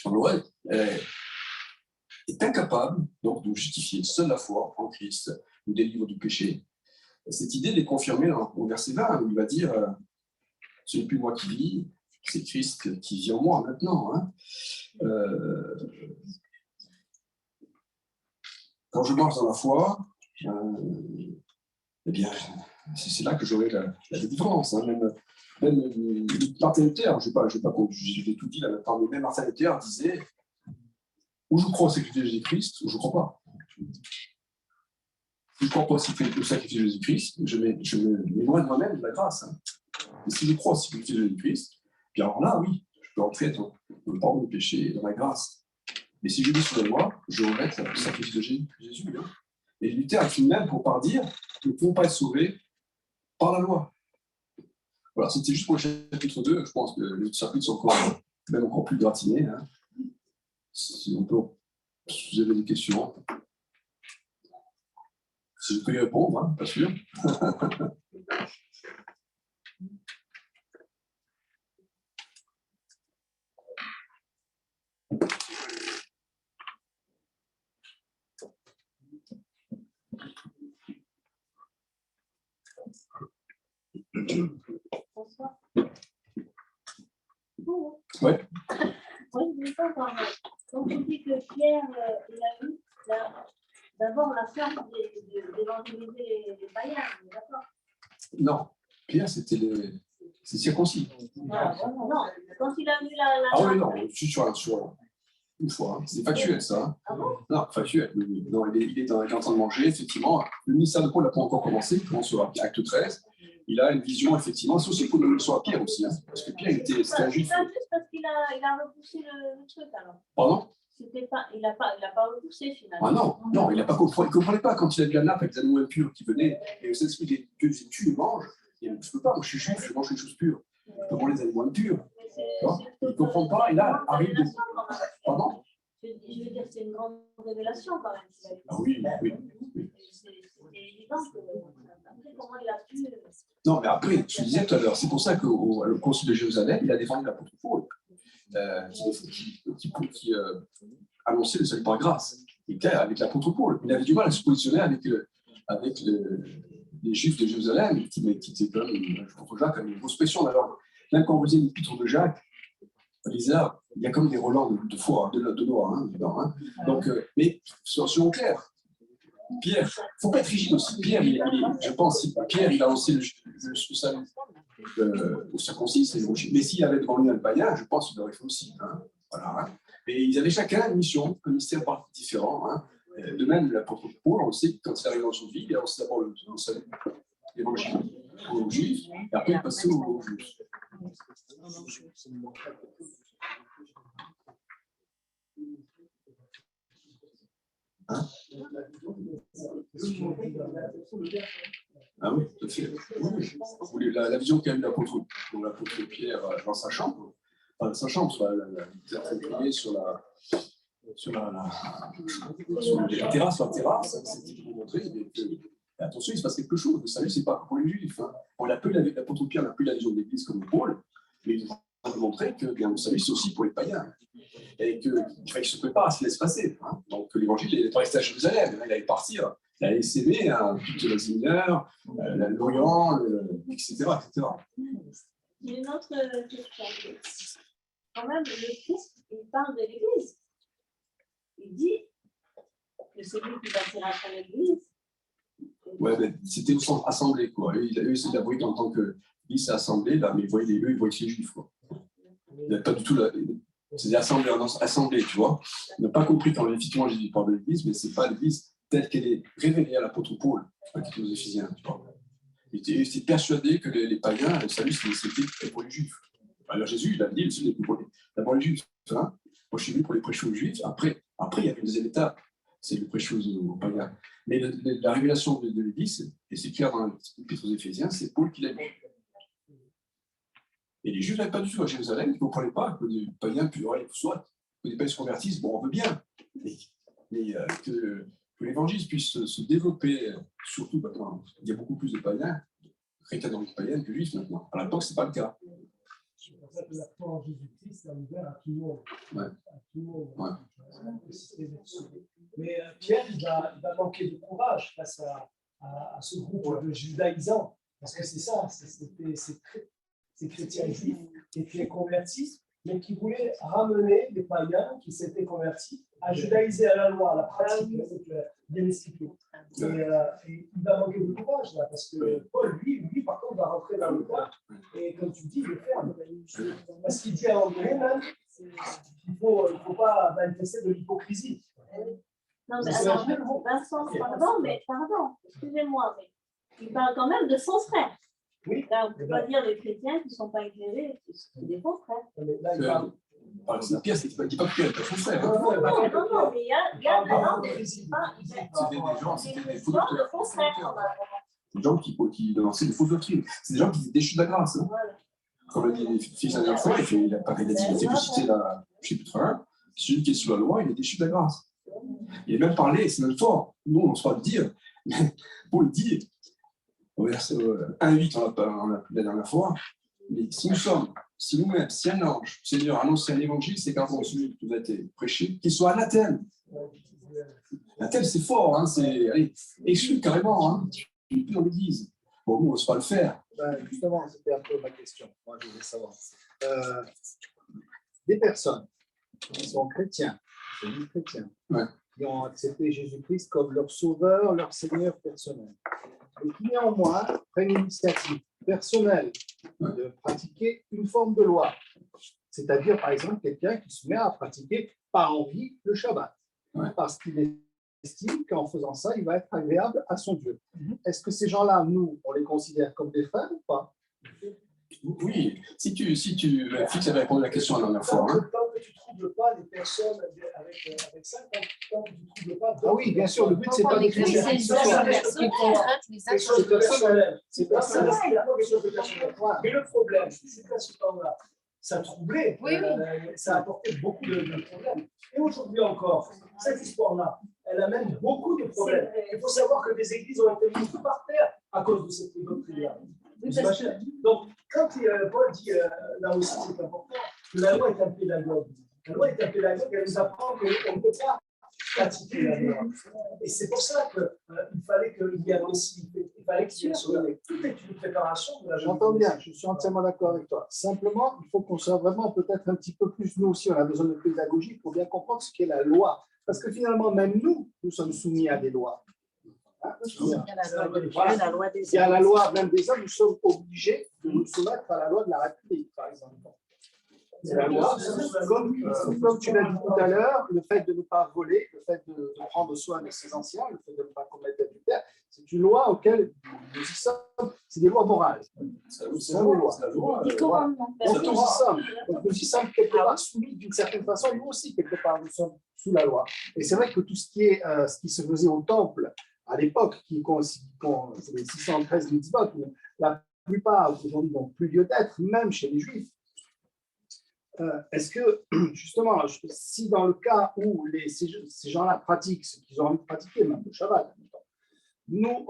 La loi est incapable donc de justifier. Seule la foi en Christ nous délivre du péché. Cette idée est confirmée au verset 20, où il va dire ce n'est plus moi qui vis, c'est Christ qui vit en moi maintenant. Hein. Quand je marche dans la foi, eh bien, c'est là que j'aurai la délivrance. Hein. Même Martin Luther, je vais tout dire, mais même Martin Luther disait ou je crois au sacrifice de Jésus-Christ, ou je ne crois pas. Si je ne crois pas au sacrifice de Jésus-Christ, je m'éloigne de moi-même de la grâce. Hein. Et si je crois au sacrifice de Jésus-Christ, puis alors là, oui, je peux entrer dans le pardon du péché et dans la grâce. Mais si je vis sur la loi, je remets le sacrifice de Jésus. Hein. Et Luther a fini même par dire que nous ne pouvons pas être sauvés par la loi. Voilà, c'était juste pour le chapitre 2. Je pense que les autres chapitres sont même encore plus gratinés. Hein. Si vous avez des questions, si je peux y répondre, hein, pas sûr. Bonsoir. Ouais. Oui, je veux savoir, quand tu dis que Pierre, il a eu d'abord la fleur d'évangéliser les païens, d'accord? Non, Pierre, c'est circoncis. Voilà, non, quand il a vu la Ah oui, non, je suis sur une fois. Hein. C'est factuel, ça. Hein. Ah bon? Non, factuel. Non, il est en train de manger, effectivement. Le ministère de Paul n'a pas encore commencé, il commence sur acte 13. Il a une vision, effectivement. C'est aussi pour donner le leçon à Pierre aussi. Hein, parce que Pierre, c'était un juif. C'est pas juste parce qu'il a repoussé le truc, alors. Pardon? Il n'a pas repoussé, finalement. Ah non, non, il ne comprenait pas quand il a vu la nappe avec des animaux impurs qui venaient. Et le Saint-Esprit dit, Dieu disait, tu les manges. Et je ne peux pas, moi je suis juif, je mange les choses pures. Je peux manger les animaux impurs. Il ne comprend pas, et là, arrive de... Pardon? Je veux dire, c'est une grande révélation quand même. Ah oui, oui. C'est évident que. Après, comment il a pu. Non, mais après, je disais tout à l'heure, c'est pour ça qu'au Concile de Jérusalem, il a défendu l'apôtre Paul, qui annonçait le salut par grâce. Et avec l'apôtre Paul, il avait du mal à se positionner avec les Juifs de Jérusalem, qui étaient quand même, l'apôtre Jacques avait une grosse pression. Alors, même quand on lisait l'épître de Jacques, Lisa, il y a comme des relents de foi, de loi, hein, dedans. Hein. Donc, mais soyons clairs. Pierre, il ne faut pas être rigide aussi. Pierre, je pense, Pierre, il a aussi le salut au circoncis, mais s'il avait devant lui un païen, je pense qu'il aurait fait aussi. Hein. Voilà, hein. Mais ils avaient chacun une mission, un mystère différent. Hein. De même, l'apôtre Paul, on sait que quand il arrive dans son vie, il a aussi d'abord le salut, l'évangile aux Juifs, et après il passait aux Juifs. Hein? Ah oui, tout à fait. Oui. La vision qu'a eu l'apôtre Pierre dans sa chambre, sur la terrasse, c'était pour montrer que, attention, il se passe quelque chose. Le salut, c'est pas pour les Juifs. Hein. Bon, l'apôtre Pierre n'a plus la vision de l'Église comme Paul, mais il est en train de montrer que bien, le salut, c'est aussi pour les païens. Et qu'il fallait qu'il se prépare à ce qui allait se passer. Hein. Donc l'évangile, il n'est pas resté à Jérusalem, il allait partir, il allait s'aimer hein, toute l'Asie mineure, l'Orient, etc., etc. Il y a une autre question. Quand même, le Christ, il parle de l'Église. Il dit que c'est lui qui bâtira son Église. Ouais, mais c'était au centre assemblée, quoi. Il a eu la bruit en tant que l'Église s'est assemblée, là, mais il voyait les Juifs, quoi. Il n'a pas du tout c'est assemblée, tu vois. Il n'a pas compris quand effectivement Jésus parle de l'Église, mais ce n'est pas l'Église telle qu'elle est révélée à l'apôtre Paul, qui est aux Éphésiens, tu vois. Il était persuadé que les païens, le salut, c'était pour les Juifs. Alors Jésus, il a dit, le salut est pour d'abord les Juifs. Hein. Moi, je suis venu pour les prêcher aux Juifs. Après, il y a une deuxième étape, c'est le prêcher aux païens. Mais la révélation de l'Église, et c'est clair dans l'Épître aux Éphésiens, c'est Paul qui l'a dit. Et les Juifs n'avaient pas du tout à Jérusalem, ils ne comprenaient pas que les païens puissent, soit que les païens se convertissent, bon, on veut bien, mais que l'évangile puisse se développer, surtout maintenant, il y a beaucoup plus de païens, chrétiens d'origine païenne que juifs maintenant. À l'époque, ce n'est pas le cas. C'est pour ça que la foi en Jésus-Christ est ouverte à tout le monde. Ouais. À tout le monde. Ouais. Mais Pierre, il va manquer de courage face à ce groupe de judaïsants, parce que c'est ça, ces chrétiens juifs qui étaient convertis, mais qui voulaient ramener les païens qui s'étaient convertis à judaïser à la loi, à la pratique, bien expliqué. Et il va manquer de courage là, parce que Paul, lui, par contre, va rentrer dans le cas, et comme tu dis, il est ferme. Parce qu'il dit à André même, il ne faut pas manifester de l'hypocrisie. Non, mais alors, Vincent, pardon, excusez-moi, mais il parle quand même de son frère. Oui. Là, on ne peut pas dire les chrétiens qui ne sont pas éclairés, c'est des faux frères. C'est Pierre, il ne dit pas que Pierre est son frère. Non, mais il y a c'était des faux docteurs. Des gens qui lançaient des fausses doctrines. C'est des gens qui étaient déchus de la grâce. Hein. Voilà. Comme l'a dit les fils la dernière fois, il a dit que citer la chapitre 1, celui qui est sous la loi, il est déchu de la grâce. Il a même parlé, c'est même fort, nous on se va le dire, mais Paul dit, au verset 1,8, on l'a appris la dernière fois, mais si nous-mêmes, si un ange, Seigneur, annonce un évangile, c'est car celui qui nous a été prêché, qu'il soit anathème. Anathème, c'est fort, hein, c'est exclu carrément, hein, tu n'es plus dans l'église. Bon, nous, on ne sait pas le faire. Justement, c'était un peu ma question. Moi, je voulais savoir. Des personnes qui sont chrétiens, c'est des chrétiens, Ouais. qui ont accepté Jésus-Christ comme leur sauveur, leur Seigneur personnel, et qui néanmoins prennent l'initiative personnelle de pratiquer une forme de loi. C'est-à-dire, par exemple, quelqu'un qui se met à pratiquer par envie le Shabbat, parce qu'il estime qu'en faisant ça, il va être agréable à son Dieu. Est-ce que ces gens-là, nous, on les considère comme des frères ou pas? Oui, si tu Fix avait répondu à la question la dernière fois. Hein. Tant que tu ne troubles pas les personnes avec ça, tant que tu ne troubles pas. Ah oui, bien sûr, le but, c'est pas de C'est faire C'est personnel. C'est personnel. Mais le problème, c'est que ces incidents-là, ça a troublé, ça a apporté beaucoup de problèmes. Et aujourd'hui encore, cette histoire-là, elle amène beaucoup de problèmes. Il faut savoir que des églises ont été mises par terre à cause de cette doctrine-là. Donc, quand Paul dit, là aussi c'est important, que la loi est un pédagogue. La loi est un pédagogue, elle nous apprend qu'on ne peut pas pratiquer la loi. Et c'est pour ça qu'il fallait qu'il y ait aussi, il fallait qu'il y ait tout est une préparation de la J'entends bien, je suis entièrement d'accord avec toi. Simplement, il faut qu'on soit vraiment peut-être un petit peu plus, nous aussi, on a besoin de pédagogie pour bien comprendre ce qu'est la loi. Parce que finalement, même nous sommes soumis à des lois. Il y a la loi même des hommes, nous sommes obligés de nous soumettre à la loi de la République, par exemple. C'est la loi, comme tu l'as dit tout à l'heure, le fait de ne pas voler, le fait de prendre soin de ses anciens, le fait de ne pas commettre d'adultère, c'est une loi auquel nous y sommes, c'est des lois morales. C'est des lois. Des commandements. Donc nous y sommes quelque part soumis d'une certaine façon, nous aussi quelque part nous sommes sous la loi. Et c'est vrai que tout ce qui est ce qui se faisait au temple à l'époque, qui c'est les 613 mitzvot, la plupart aujourd'hui n'ont plus lieu d'être, même chez les Juifs. Est-ce que, justement, si dans le cas où ces gens-là pratiquent ce qu'ils ont envie de pratiquer, même le Shabbat, nous,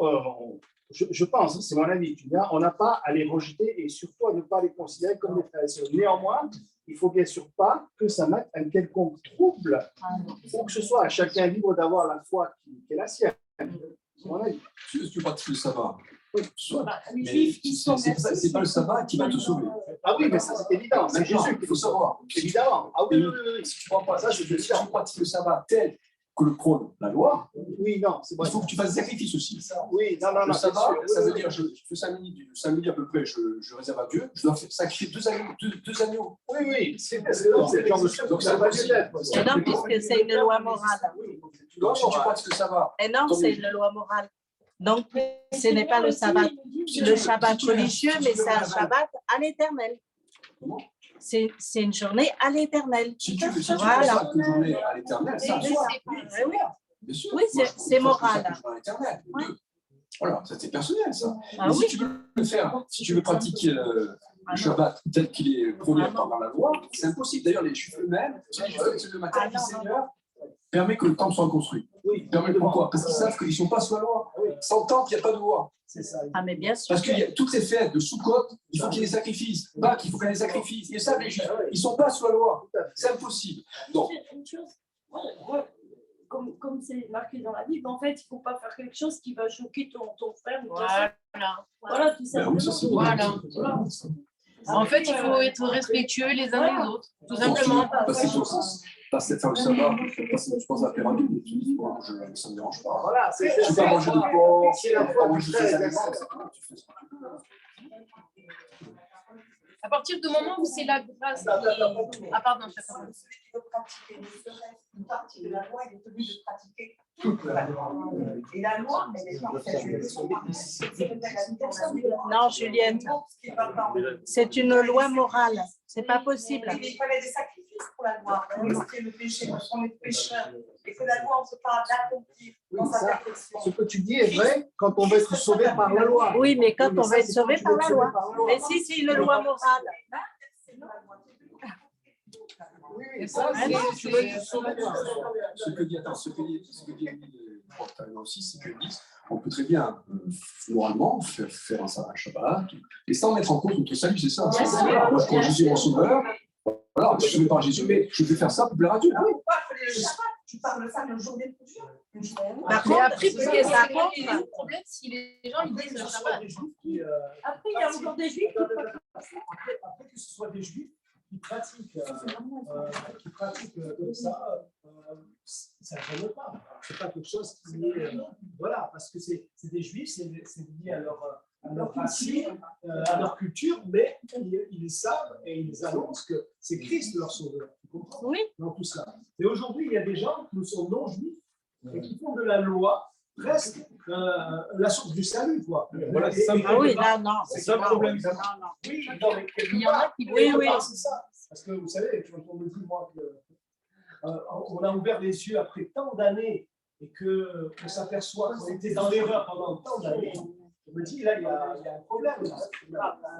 je pense, c'est mon avis, on n'a pas à les rejeter et surtout à ne pas les considérer comme des frères et sœurs. Néanmoins, il ne faut bien sûr pas que ça mette un quelconque trouble, ou que ce soit à chacun libre d'avoir la foi qui est la sienne. C'est mon avis. Tu pratiques le sabbat. Les Juifs, C'est pas le sabbat qui va te sauver. Ah oui, mais ça c'est évident. C'est Jésus qu'il faut savoir. Évidemment. Ah oui, si tu ne prends pas ça, je te dis, si tu pratiques le sabbat tel que le prône la loi, oui, non, c'est il faut que tu fasses des sacrifices aussi. Oui, non. Le sabbat, ça veut dire, je fais 5 minutes à peu près, je réserve à Dieu, je dois sacrifier 2 agneaux. Oui, c'est le genre de choses. Donc ça va être. Non, puisque c'est une loi morale. Donc si tu pratiques le sabbat. Et non, c'est une loi morale. Donc, ce n'est pas le sabbat, le Shabbat religieux, mais c'est un Shabbat à l'éternel. C'est une journée à l'éternel. Si tu voilà. Une journée à l'éternel, ça oui, c'est moral. Voilà, ça c'est personnel, ça. Ah, mais oui. si tu veux le faire, si tu veux pratiquer le Shabbat tel qu'il est prôné par la loi, c'est impossible. D'ailleurs, les Juifs eux-mêmes, c'est le matin du Seigneur permet que le temple soit construit. Oui, pourquoi? Parce qu'ils savent qu'ils ne sont pas sous la loi. Sans le temple, il n'y a pas de loi. C'est ça. Ah, mais bien sûr. Parce qu'il y a toutes ces fêtes de Soukot, il faut qu'il y ait des sacrifices. Pâques, il faut qu'il y ait des sacrifices. Ils savent, les Juifs, ils ne sont pas sous la loi. C'est impossible. Donc, une chose, comme c'est marqué dans la Bible, en fait, il ne faut pas faire quelque chose qui va choquer ton frère ou ta soeur. Voilà, tout simplement. Voilà. En fait, il faut être respectueux les uns des autres, tout simplement. Parce que faire le sabbat, je pense à faire un guide, tu dis, ça ne me dérange pas. Voilà, je ne peux pas manger de porc, c'est la foi du frère. À partir du moment où c'est la grâce qui... Ah pardon, je celui qui veut pratiquer une partie de la loi, il est tenu de pratiquer toute la loi. Et la loi, elle est parfaite. Non, Julienne, c'est une loi morale. C'est pas possible. Il fallait des sacrifices pour la loi. C'était le péché, parce qu'on est pécheur. Et que la loi, on ne peut pas l'accomplir dans sa perfection. Ce que tu dis est vrai quand on veut être sauvé par la loi. Oui, mais quand on veut être sauvé par la loi. Mais si c'est une loi morale. Oui, ça, tu veux être sauvé. Ce que dit aussi, c'est que on peut très bien, moralement, faire un Shabbat, et sans mettre en cause notre salut, c'est ça. Moi, quand je dis mon sauveur, voilà, je ne suis pas Jésus, mais je vais faire ça pour plaire à Dieu. Le Shabbat, tu parles de ça le jour des coutumes. Par contre, après, le problème, si les gens ils disent le Shabbat. Après, il y a encore des Juifs qui Après que ce soit des Juifs qui pratiquent comme ça, ça ne gêne pas. Ce n'est pas quelque chose qui est. Voilà, parce que c'est des juifs, c'est lié à leur racine, à leur culture, mais ils savent et ils annoncent que c'est Christ leur sauveur. Tu comprends? Oui. Dans tout cela. Mais aujourd'hui, il y a des gens qui sont non-juifs et qui font de la loi presque la source du salut, quoi. Voilà, c'est ça. Ah oui, là, non. C'est ça le problème. Non, non. Oui, non, mais Il y en a qui Oui, oui. c'est ça. Parce que vous savez, quand on me dit, moi, qu'on a ouvert les yeux après tant d'années et qu'on s'aperçoit qu'on était dans l'erreur pendant tant d'années, je me dis, là, il y a un problème.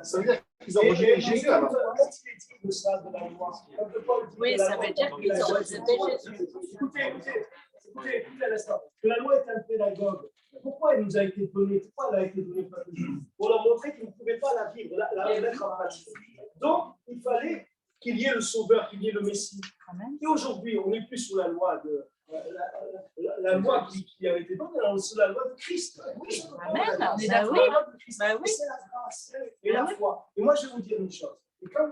Ça veut dire qu'ils ont rejeté Jésus alors. Quand il est dit de ça, de la loi, Oui, ça veut dire qu'ils ont rejeté Jésus. Écoutez à l'instant, que la loi est un pédagogue. Pourquoi elle nous a été donnée? Pourquoi elle a été donnée pour leur montrer qu'ils ne pouvaient pas la vivre, la mettre en pratique. Donc, il fallait qu'il y ait le Sauveur, qu'il y ait le Messie. Et aujourd'hui, on n'est plus sous la loi de la loi qui avait été donnée, on est sous la loi de Christ. Amen. On est Ben d'accord, oui. la loi de Christ. Ben oui. C'est la grâce et la foi. Et moi, je vais vous dire une chose. Et quand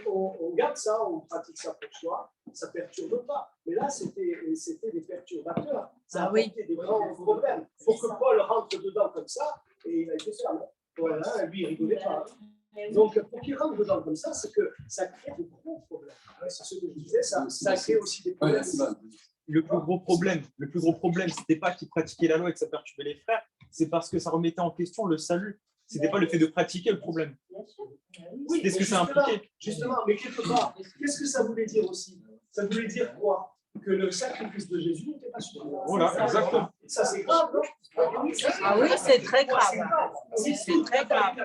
on garde ça, on pratique ça pour soi, ça ne perturbe pas. Mais là, c'était des perturbateurs. Ça a apporté des grands problèmes. Pour que Paul rentre dedans comme ça, et il a été fermé. Voilà, lui, il ne rigolait pas. Donc, pour qu'il rentre dedans comme ça, c'est que ça crée de gros problèmes. C'est ce que je disais, ça crée aussi des problèmes. Le plus gros problème, c'était pas qu'ils pratiquaient la loi et que ça perturbait les frères, c'est parce que ça remettait en question le salut. C'était pas le fait de pratiquer le problème. Oui, C'était ce que ça impliquait. Justement, mais quelque part, qu'est-ce que ça voulait dire aussi? Ça voulait dire quoi? Que le sacrifice de Jésus n'était pas suffisant. Voilà, exactement. Ça, c'est grave, non? Ah oui, c'est très grave. Oui, c'est très grave.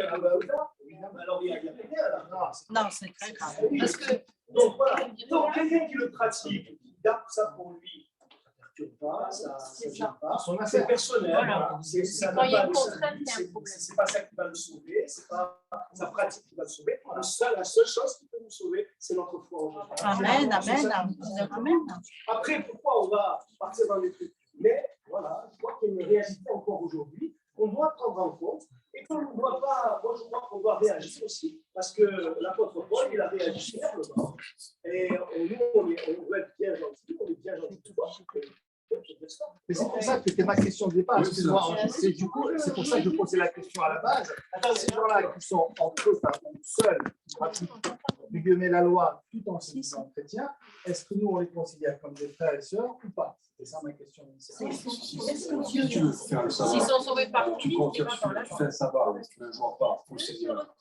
Alors, il y a rien là. Non, c'est très grave. Parce que, donc voilà, donc quelqu'un qui le pratique, qui garde ça pour lui, ça ne perturbe pas, ça ne gêne pas. C'est personnel. Voilà. Ça Quand il y a n'a une pas contrainte, il y a un problème. c'est pas ça qui va le sauver, c'est pas sa pratique qui va le sauver. La seule chose qui peut nous sauver, c'est notre foi en Jésus. Amen, amen, amen. Après, pourquoi on va partir dans les trucs? Mais voilà, je crois qu'il y a une réalité encore aujourd'hui qu'on doit prendre en compte et qu'on ne doit pas, moi je crois qu'on doit réagir aussi, parce que l'apôtre Paul, il a réagi fermement. Et nous, on doit être bien gentils, on est bien gentils tout le temps. Mais c'est pour ça que c'était ma question de départ. Excuse-moi, c'est pour ça que je posais la question à la base. Ces gens-là qui sont entre eux, seuls, qui pratiquent la loi tout en se disant chrétiens, est-ce que nous, on les considère comme des frères et sœurs ou pas? C'est ça ma question initiale. Si tu veux faire le S'ils savoir, sont sauvés par tu lui, comptes c'est pas par la là-dessus, tu fais le savoir, mais tu ne le joues pas pour le Seigneur.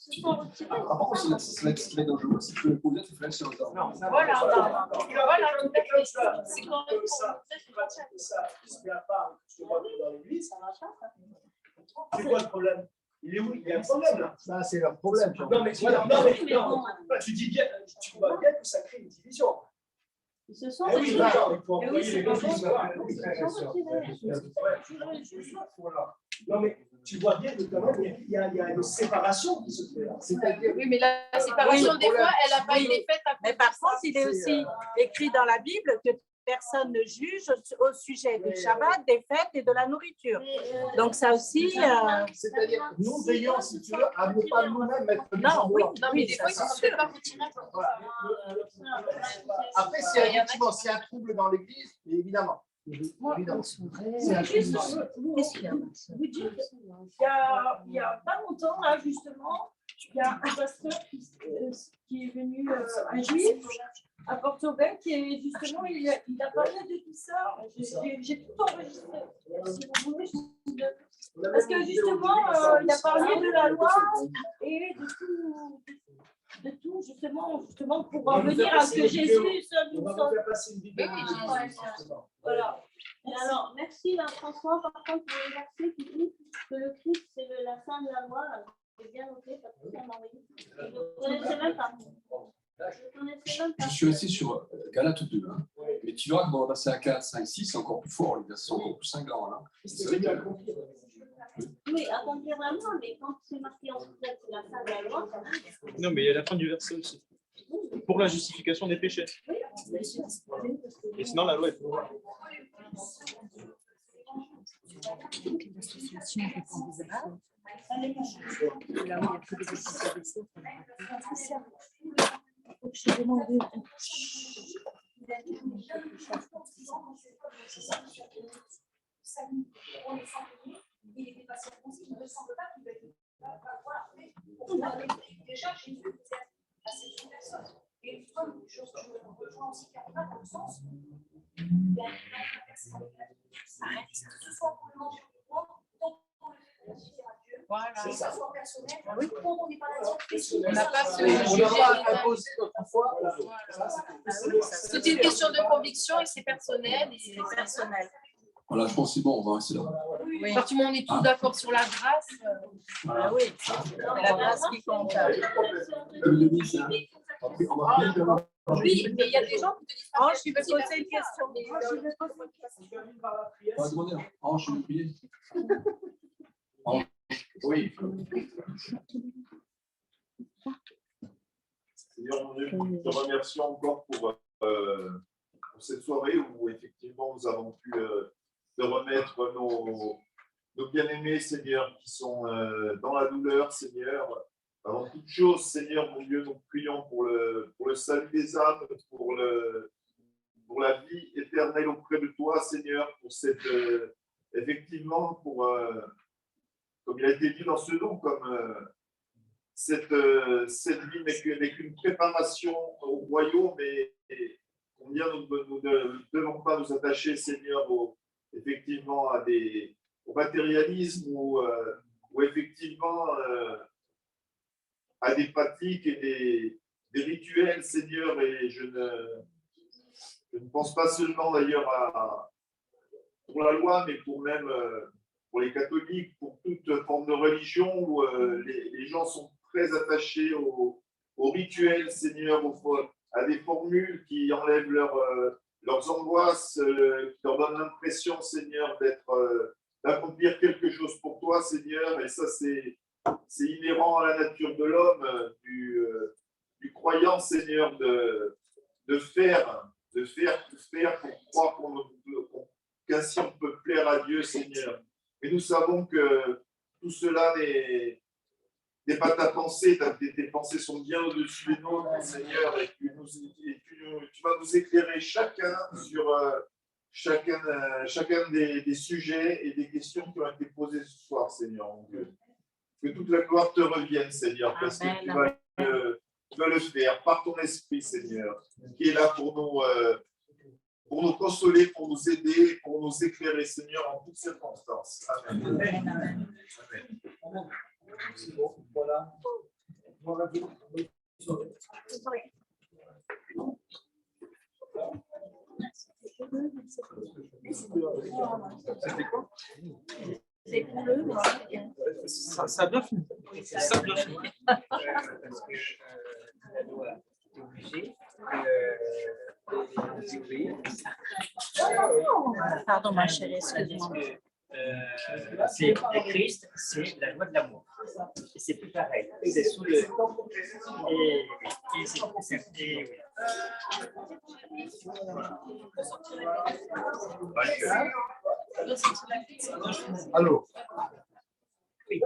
Par contre, c'est là ce qui est dangereux, si tu veux le prouver, tu fais le Seigneur. Voilà, voilà, tout à fait. C'est quand même ça, je vois dans l'église, c'est quoi le problème? Il est où? Il y a un problème là. Ça, c'est leur problème. Non, mais tu dis bien, tu vois bien que ça crée une division. Ils se sont Eh oui, retirés. d'accord, il faut Eh oui, envoyer c'est les pas conflits. bon. Ils se sont retirés. Voilà. Non, mais tu vois bien que quand même, il y a une séparation qui se fait là. C'est-à-dire, Oui, mais la séparation, Oui, des fois, elle n'a pas oui. été faite à Mais par contre, il est aussi écrit dans la Bible que personne ne juge au sujet du Shabbat, des fêtes et de la nourriture. Donc ça aussi, c'est-à-dire, nous veillons, si tu veux, à ne pas nous-mêmes mettre des gens oui, blancs. Non, mais des ça, fois, ils c'est ne sont sûr. peut-être pas retirés. Après, s'il y a effectivement, s'il y a un trouble dans l'église, évidemment. Évidemment. C'est un trouble dans l'église. Vous dites, il y a pas longtemps, là, justement, il y a un pasteur qui est venu, un juif, à Porto-Vec, et justement, il a parlé de tout ça. J'ai tout enregistré. Si vous voulez, je vous donne. Parce que justement, il a parlé de la loi et de tout, justement pour en venir à ce que Jésus seul On nous va sauve. faire passer une vidéo. Voilà. Et alors, merci François, par contre, pour le verset qui dit que le Christ, c'est la fin de la loi. J'ai bien noté, parce que ça m'a envoyé. Je ne connaissais même pas. Je suis resté sur Galates 2, hein. Mais tu verras que dans le verset 4, 5, 6, c'est encore plus fort, les versets sont encore plus cinglants. Là. C'est vrai que Oui, accomplir la loi, mais quand c'est marqué en fait, c'est la fin de la loi. Non, mais il y a la fin du verset aussi. Pour la justification des péchés. Et sinon, la loi est pour. l'association répond des Arabes. Là où il y a que des associations. Je demandé. Il était pas circoncis, il ne me semble pas qu'il va être. Déjà, Jésus était à cette personne. Et comme je rejoins aussi Karina dans le sens, il y a une personne que ce soit pour le manger ou pour tant pour le fait de réussir à Dieu, que ce soit personnel, quand on n'est pas là-dessus, On n'a pas ce On n'a pas imposé notre foi. C'est une question de conviction et c'est personnel. C'est personnel. Voilà, je pense que c'est bon, on va rester là. À partir du moment où on est tous d'accord sur la grâce, Ah oui, c'est la grâce qui compte. oui, mais il y a des gens qui te disent Oh, je vais poser une question. On va demander, Ange, je vais prier. Ange, oui. Seigneur mon Dieu, nous te remercions encore pour cette soirée où effectivement nous avons pu te remettre nos bien-aimés, Seigneur, qui sont dans la douleur, Seigneur. Avant toute chose, Seigneur mon Dieu, nous prions pour le salut des âmes, pour la vie éternelle auprès de toi, Seigneur, pour cette effectivement, comme il a été dit dans ce don, comme cette vie n'est qu'une préparation au royaume, et combien nous ne devons pas nous attacher, Seigneur, effectivement au matérialisme ou effectivement à des pratiques et des rituels, Seigneur, et je ne pense pas seulement d'ailleurs pour la loi, mais pour les catholiques, pour toute forme de religion où les gens sont très attachés aux rituels, Seigneur, à des formules qui enlèvent leurs angoisses, qui leur donnent l'impression, Seigneur, d'accomplir quelque chose pour toi, Seigneur, et ça c'est inhérent à la nature de l'homme, du croyant, Seigneur, de faire pour croire qu'ainsi on peut plaire à Dieu, Seigneur. Mais nous savons que tout cela n'est pas ta pensée, tes pensées sont bien au-dessus des nôtres, Seigneur, et tu vas nous éclairer chacun sur chacun des sujets et des questions qui ont été posées ce soir, Seigneur, mon Dieu. Que toute la gloire te revienne, Seigneur, parce que tu vas le faire par ton esprit, Seigneur, qui est là pour nous consoler, pour nous aider, pour nous éclairer, Seigneur, en toutes circonstances. Amen. Amen. C'est bon, voilà. C'était quoi? C'est bleu, mais c'est bien. Ça a bien fini. Ça a bien fini. Parce que la loi est obligée de découvrir. Pardon, ma chérie, excuse-moi. C'est le Christ, c'est la loi de l'amour. Et c'est plus pareil. C'est sous le. Allô? Oui.